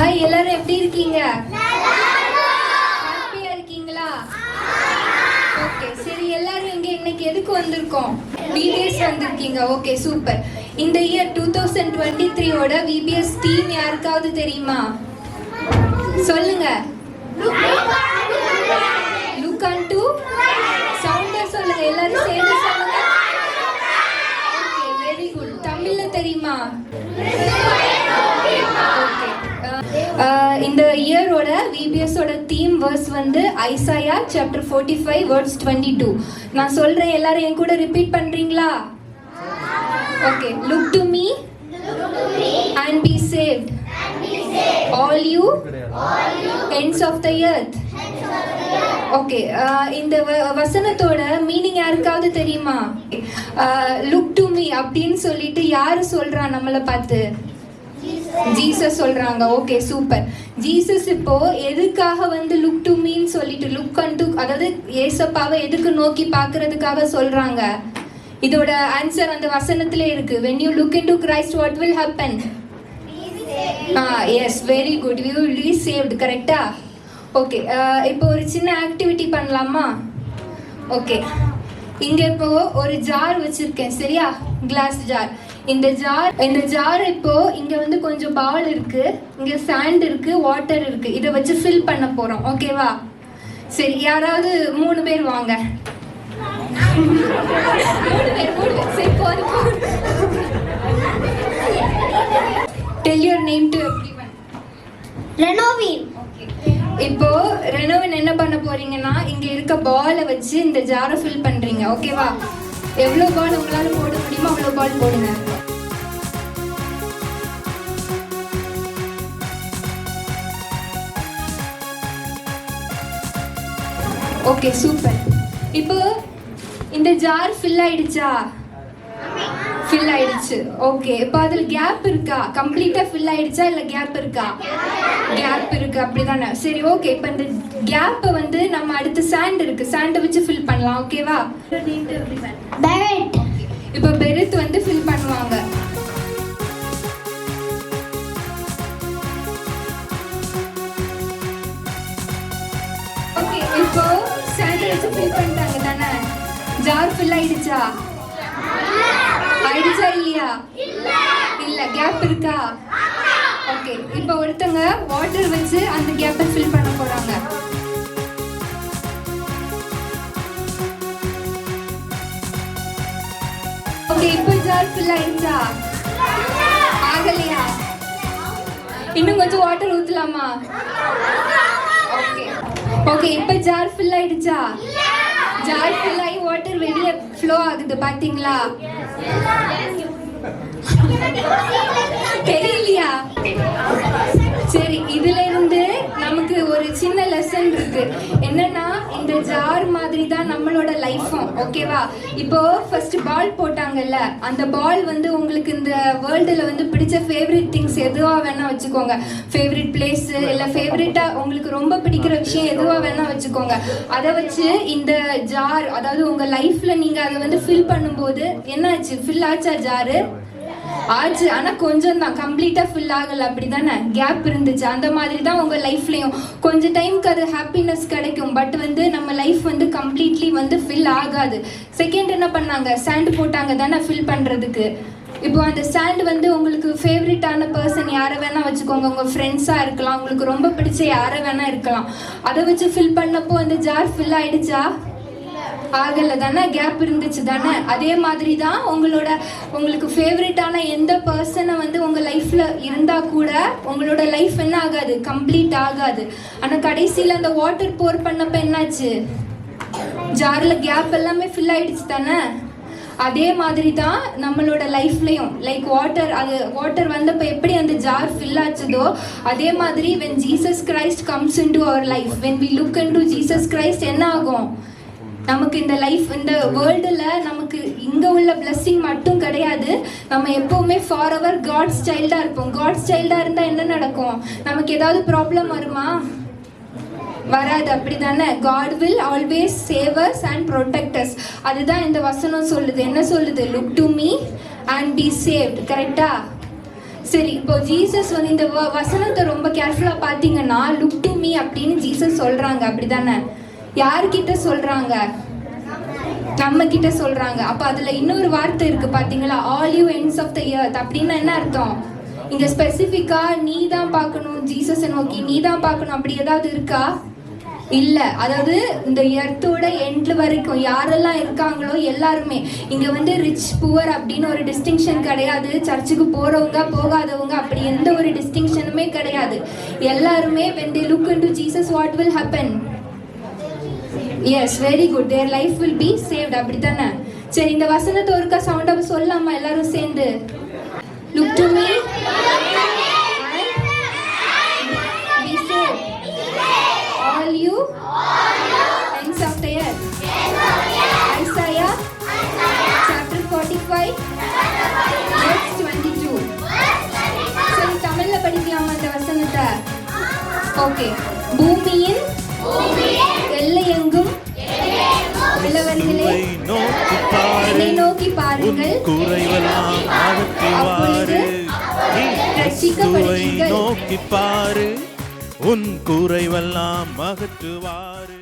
Hi, எல்லாரும் எப்படி இருக்கீங்க? ஹாப்பியா இருக்கீங்களா? ஓகே, சரி. எல்லாரும் இங்க இன்னைக்கு எதுக்கு வந்திருக்கோம்? VBS வந்திருக்கீங்க. Okay, super. இந்த இயர் 2023 ஓட VBS டீம் யாருக்காவது தெரியுமா? சொல்லுங்க. லுக் அன்டு சவுண்டா சொல்லுங்க. எல்லாரும் சேர்ந்து சொல்லுங்க. Okay, very good. தமிழ்ல தெரியுமா? இந்த இயரோட VBS ஓட தீம் வேர்ஸ் வந்து ஐசாயா சாப்டர் 45 வேர்ஸ் 22. நான் சொல்றேன், எல்லாரும் என் கூட ரிப்பீட் பண்றீங்களா? Okay. Look to me and be saved, all you ends of the earth. Okay, இந்த வசனத்தோட மீனிங் யாருக்காவது தெரியுமா? லுக் டு மீ அப்படின்னு சொல்லிட்டு யாரு சொல்றா நம்மளை பார்த்து? ஜீசஸ் சொல்றாங்க. Okay, super. ஜீசஸ் இப்போ எதுக்காக வந்து லுக் டு மீன்னு சொல்லிட்டு லுக் அன்டு, அதாவது ஏசப்பாவை எதுக்கு நோக்கி பார்க்கிறதுக்காக சொல்றாங்க? இதோட ஆன்சர் அந்த வசனத்திலே இருக்கு. when you look into Christ, what will happen? yes, very good, we will be saved. கரெக்டா? ஓகே, இப்போ ஒரு சின்ன ஆக்டிவிட்டி பண்ணலாமா? ஓகே, இங்க இப்போ ஒரு ஜார் வச்சிருக்கேன், சரியா? Class jar. இந்த ஜார் இப்போ இங்க வந்து கொஞ்சம் பால் இருக்கு, இங்க சாண்ட் இருக்கு, வாட்டர் இருக்கு. இதை வச்சு ஃபில் பண்ண போறோம். ஓகேவா? சரி, யாராவது 3 பேர் வாங்க. 3 பேர். சரி, போதும். Tell your name to everyone. ரெனோவின். இப்போ ரெனோவின் என்ன பண்ண போறீங்கன்னா, இங்க இருக்க பாலை வச்சு இந்த ஜாரை ஃபில் பண்றீங்க. ஓகேவா? எவ்வளவு பால் உங்களால போட முடியுமோ அவ்வளவு பால் போடுங்க. Okay, super. இப்போ இந்த ஜார் ஃபில் ஆயிடுச்சா? ஃபில் ஆயிடுச்சு. ஓகே, இப்போ அதுல கேப் இருக்கா? கம்ப்ளீட்டா ஃபில் ஆயிடுச்சா இல்ல கேப் இருக்கா? கேப் இருக்கு, அப்படிதானே? சரி, ஓகே. இப்போ இந்த கேப்பை வந்து நம்ம அடுத்து சாண்ட் இருக்கு, சாண்டை வச்சு ஃபில் பண்ணலாம். ஓகேவா? பெரித். இப்போ பெரித் வந்து ஃபில் பண்ணுவாங்க. ஓகே, இப்போ சாண்டை வச்சு ஃபில் பண்ணிட்டாங்க தானே? ஜார் ஃபில் ஆயிடுச்சா? ஆயிடுச்சா இல்லையா? இல்ல, கேப் இருக்கா? ஓகே, இப்போ ஒருத்தங்க வாட்டர் வச்சு அந்த கேப்பை ஃபில் பண்ண போறாங்க. ஓகே, இப்போ ஜார் ஃபில் ஆயிடுச்சா? ஆகலையா? இன்னும் கொஞ்சம் வாட்டர் ஊத்தலாமா? ஓகே. ஓகே, இப்போ ஜார் ஃபில் ஆயிடுச்சா? ஜார் ஃபில் ஆகி வாட்டர் வெளியே ஃப்ளோ ஆகுது, பாத்தீங்களா? தெரியலையா? சரி, இதுல இருந்து நமக்கு ஒரு சின்ன லெசன் இருக்கு. என்னன்னா, இந்த ஜார் மாதிரி தான் நம்மளோட லைஃபும். ஓகேவா? இப்போ ஃபர்ஸ்ட் பால் போட்டாங்கல்ல, அந்த பால் வந்து உங்களுக்கு இந்த வேர்ல்டுல வந்து பிடிச்ச ஃபேவரட் திங்ஸ் எதுவா வேணா வச்சுக்கோங்க. ஃபேவரட் பிளேஸ் இல்ல ஃபேவரட்டா உங்களுக்கு ரொம்ப பிடிக்கிற விஷயம் எதுவா வேணா வச்சுக்கோங்க. அதை வச்சு இந்த ஜார், அதாவது உங்க லைஃப்ல நீங்க அதை வந்து ஃபில் பண்ணும்போது என்னாச்சு? ஃபில் ஆச்சா ஜாரு? ஆச்சு. ஆனா கொஞ்சம் தான், கம்ப்ளீட்டா ஃபில் ஆகல, அப்படிதானே? கேப் இருந்துச்சு. அந்த மாதிரி தான் உங்க லைஃப்லயும் கொஞ்சம் டைம்க்கு அது ஹாப்பினஸ் கிடைக்கும். பட் வந்து நம்ம லைஃப் வந்து கம்ப்ளீட்லி வந்து ஃபில் ஆகாது. செகண்ட் என்ன பண்ணாங்க? சாண்ட் போட்டாங்க தானே ஃபில் பண்றதுக்கு. இப்போ அந்த சாண்ட் வந்து உங்களுக்கு ஃபேவரட்டான பர்சன் யாரை வேணா வச்சுக்கோங்க. உங்க ஃப்ரெண்ட்ஸா இருக்கலாம், உங்களுக்கு ரொம்ப பிடிச்ச யாரை வேணா இருக்கலாம். அதை வச்சு ஃபில் பண்ணப்போ அந்த ஜார் ஃபில் ஆயிடுச்சா? ஆகல தானே? கேப் இருந்துச்சு தானே? அதே மாதிரி தான் உங்களுக்கு ஃபேவரட்டான எந்த பர்சனை வந்து உங்க லைஃப்ல இருந்தா கூட உங்களோட லைஃப் என்ன ஆகாது? கம்ப்ளீட் ஆகாது. ஆனா கடைசியில அந்த வாட்டர் போர் பண்ணப்ப என்னாச்சு? ஜார்ல கேப் எல்லாமே ஃபில் ஆயிடுச்சு தானே? அதே மாதிரி தான் நம்மளோட லைஃப்லயும், லைக் வாட்டர் வந்தப்ப எப்படி அந்த ஜார் ஃபில் ஆச்சுதோ, அதே மாதிரி when Jesus Christ comes into our life, when we look into Jesus Christ, என்ன ஆகும்? நமக்கு இந்த லைஃப், இந்த வேர்ல்டுல நமக்கு இங்க உள்ள பிளெஸிங் மட்டும் கிடையாது, நம்ம எப்பவுமே ஃபார் எவர் காட்ஸ் சைல்டா இருப்போம். காட்ஸ் சைல்டா இருந்தா என்ன நடக்கும்? நமக்கு ஏதாவது ப்ராப்ளம் வருமா? வராது, அப்படிதானே? God will always save us and protect us. அதுதான் இந்த வசனம் சொல்லுது. என்ன சொல்லுது? Look to me and be saved. கரெக்டா? சரி, இப்போ ஜீசஸ் வந்து இந்த வசனத்தை ரொம்ப கேர்ஃபுல்லா பாத்தீங்கன்னா லுக் டு மீ அப்படின்னு ஜீசஸ் சொல்றாங்க, அப்படிதானே? யார்கிட்ட சொல்றாங்க? நம்ம கிட்ட சொல்றாங்க. அப்ப அதுல இன்னொரு வார்த்தை இருக்கு பாத்தீங்களா, all you ends of the earth அப்படின்னா என்ன அர்த்தம்? இங்க ஸ்பெசிஃபிக்கா நீ தான் பார்க்கணும், ஜீசஸை நோக்கி நீ தான் பார்க்கணும் அப்படி ஏதாவது இருக்கா? இல்ல. அதாவது இந்த எர்த்தோட எண்ட்ல வரைக்கும் யாரெல்லாம் இருக்காங்களோ எல்லாருமே. இங்க வந்து ரிச் புவர் அப்படின்னு ஒரு டிஸ்டிங்ஷன் கிடையாது. சர்ச்சுக்கு போறவங்க போகாதவங்க அப்படி எந்த ஒரு டிஸ்டிங்ஷனுமே கிடையாது. எல்லாருமே when they look into Jesus, what will happen? Yes, very good, their life will be saved, அப்படிதானே? சரி, இந்த வசனத்தை ஒருக்கா சவுண்டா சொல்லலாமா எல்லாரும் சேர்ந்து? Look to me and be saved, all you ends of the earth. Isaiah chapter 45 verse 22. சரி, தமிழ்ல படிக்கலாமா இந்த வசனத்தை? ஓகே. பூமியின் எல்லையெங்கும் உள்ளவர்களே என்னை நோக்கி பாருங்கள், அப்பொழுது ரட்சிக்கப்படுவீர்கள். நோக்கி பாரு, உன் குறைவெல்லாம் அகற்றுவாரு.